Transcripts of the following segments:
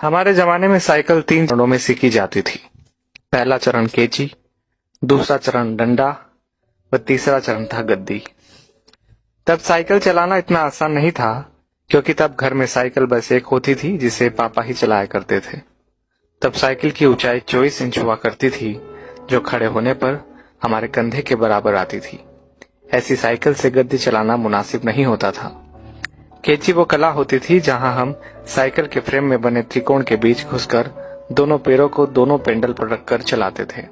हमारे जमाने में साइकिल 3 चरणों में सीखी जाती थी। पहला चरण केची, दूसरा चरण डंडा व तीसरा चरण था गद्दी। तब साइकिल चलाना इतना आसान नहीं था, क्योंकि तब घर में साइकिल बस एक होती थी जिसे पापा ही चलाया करते थे। तब साइकिल की ऊंचाई 24 इंच हुआ करती थी, जो खड़े होने पर हमारे कंधे के बराबर आती थी। ऐसी साइकिल से गद्दी चलाना मुनासिब नहीं होता था। केची वो कला होती थी जहां हम साइकिल के फ्रेम में बने त्रिकोण के बीच घुसकर दोनों पैरों को दोनों पेंडल पर रखकर चलाते थे,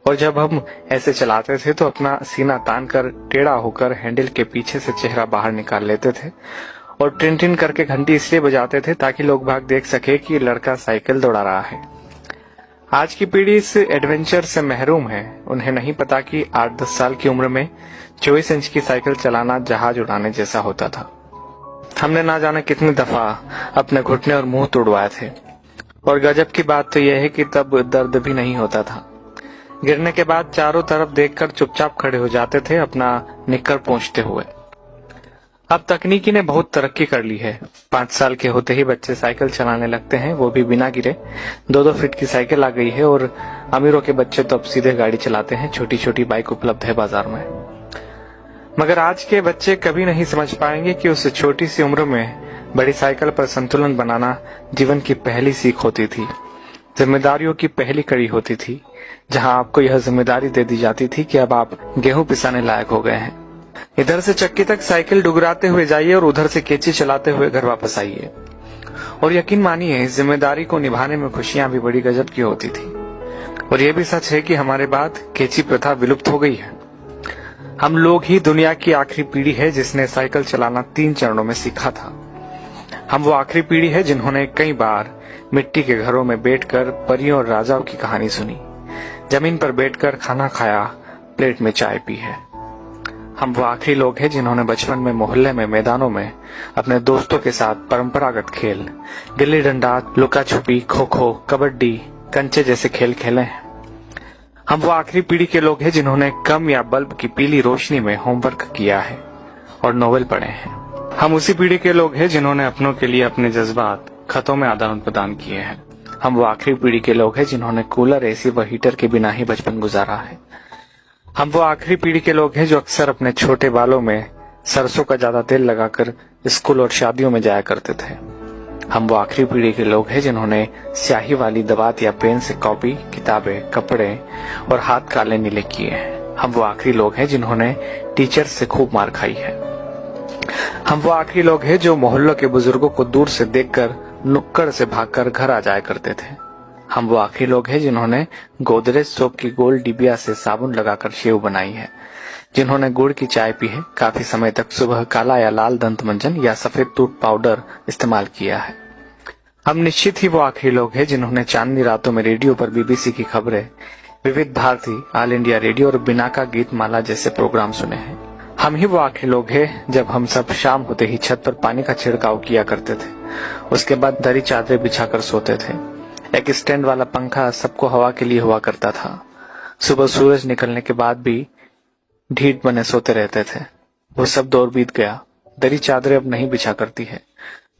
और जब हम ऐसे चलाते थे तो अपना सीना तान कर टेढ़ा होकर हैंडल के पीछे से चेहरा बाहर निकाल लेते थे और टिन टिन करके घंटी इसलिए बजाते थे ताकि लोग भाग देख सके कि लड़का साइकिल दौड़ा रहा है। आज की पीढ़ी इस एडवेंचर से महरूम है। उन्हें नहीं पता कि 8-10 साल की उम्र में 24 इंच की साइकिल चलाना जहाज उड़ाने जैसा होता था। हमने ना जाने कितनी दफा अपने घुटने और मुंह तोड़वाए थे, और गजब की बात तो यह है कि तब दर्द भी नहीं होता था। गिरने के बाद चारों तरफ देखकर चुपचाप खड़े हो जाते थे, अपना निक्कर पोंछते हुए। अब तकनीकी ने बहुत तरक्की कर ली है। 5 साल के होते ही बच्चे साइकिल चलाने लगते हैं, वो भी बिना गिरे। 2-2 फीट की साइकिल आ गई है, और अमीरों के बच्चे तो अब सीधे गाड़ी चलाते हैं। छोटी छोटी बाइक उपलब्ध है बाजार में। मगर आज के बच्चे कभी नहीं समझ पाएंगे कि उस छोटी सी उम्र में बड़ी साइकिल पर संतुलन बनाना जीवन की पहली सीख होती थी, जिम्मेदारियों की पहली कड़ी होती थी, जहां आपको यह जिम्मेदारी दे दी जाती थी कि अब आप गेहूं पिसाने लायक हो गए हैं। इधर से चक्की तक साइकिल डुगराते हुए जाइए और उधर से केची चलाते हुए घर वापस आइए। और यकीन मानिए, इस जिम्मेदारी को निभाने में खुशियां भी बड़ी गजब की होती थी। और यह भी सच है कि हमारे बाद केची प्रथा विलुप्त हो गई है। हम लोग ही दुनिया की आखिरी पीढ़ी है जिसने साइकिल चलाना 3 चरणों में सीखा था। हम वो आखिरी पीढ़ी है जिन्होंने कई बार मिट्टी के घरों में बैठकर परियों और राजाओं की कहानी सुनी, जमीन पर बैठकर खाना खाया, प्लेट में चाय पी है। हम वो आखिरी लोग हैं जिन्होंने बचपन में मोहल्ले में मैदानों में अपने दोस्तों के साथ परंपरागत खेल, गिल्ली डंडा, लुका छुपी, खो खो, कबड्डी, कंचे जैसे खेल खेले हैं। हम वो आखिरी पीढ़ी के लोग हैं जिन्होंने कम या बल्ब की पीली रोशनी में होमवर्क किया है और नोवेल पढ़े हैं। हम उसी पीढ़ी के लोग हैं जिन्होंने अपनों के लिए अपने जज्बात खतों में आदान प्रदान किए हैं। हम वो आखिरी पीढ़ी के लोग हैं जिन्होंने कूलर, एसी व हीटर के बिना ही बचपन गुजारा है। हम वो आखिरी पीढ़ी के लोग हैं जो अक्सर अपने छोटे बालों में सरसों का ज्यादा तेल लगाकर स्कूल और शादियों में जाया करते थे। हम वो आखिरी पीढ़ी के लोग हैं जिन्होंने स्याही वाली दवात या पेन से कॉपी, किताबें, कपड़े और हाथ काले नीले किए हैं। हम वो आखिरी लोग हैं जिन्होंने टीचर से खूब मार खाई है। हम वो आखिरी लोग हैं जो मोहल्लों के बुजुर्गों को दूर से देखकर नुक्कड़ से भागकर घर आ जाया करते थे। हम वो आखिरी लोग हैं जिन्होंने गोदरेज सोप की गोल डिबिया से साबुन लगाकर शेव बनाई है, जिन्होंने गुड़ की चाय पी है, काफी समय तक सुबह काला या लाल दंत मंजन या सफेद टूथ पाउडर इस्तेमाल किया है। हम निश्चित ही वो आखिरी लोग हैं जिन्होंने चांदनी रातों में रेडियो पर बीबीसी की खबरें, विविध भारती, ऑल इंडिया रेडियो और बिनाका गीत माला जैसे प्रोग्राम सुने हैं। हम ही वो आखिरी लोग हैं जब हम सब शाम होते ही छत पर पानी का छिड़काव किया करते थे। उसके बाद दरी चादरें बिछाकर सोते थे। एक स्टैंड वाला पंखा सबको हवा के लिए हुआ करता था। सुबह सूरज निकलने के बाद भी ढीठ बने सोते रहते थे। वो सब दौर बीत गया। दरी चादरें अब नहीं बिछा करती है।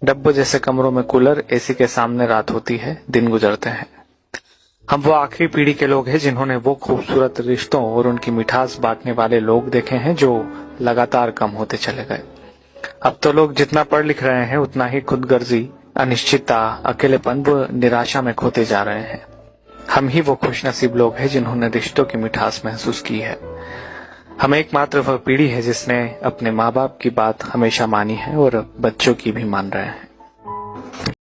डब्बों जैसे कमरों में कूलर, एसी के सामने रात होती है, दिन गुजरते हैं। हम वो आखिरी पीढ़ी के लोग हैं जिन्होंने वो खूबसूरत रिश्तों और उनकी मिठास बांटने वाले लोग देखे हैं जो लगातार कम होते चले गए। अब तो लोग जितना पढ़ लिख रहे हैं उतना ही खुदगर्जी, अनिश्चितता, अकेलेपन व निराशा में खोते जा रहे हैं। हम ही वो खुशनसीब लोग हैं जिन्होंने रिश्तों की मिठास महसूस की है। हम एकमात्र वह पीढ़ी है जिसने अपने माँ बाप की बात हमेशा मानी है और बच्चों की भी मान रहे हैं।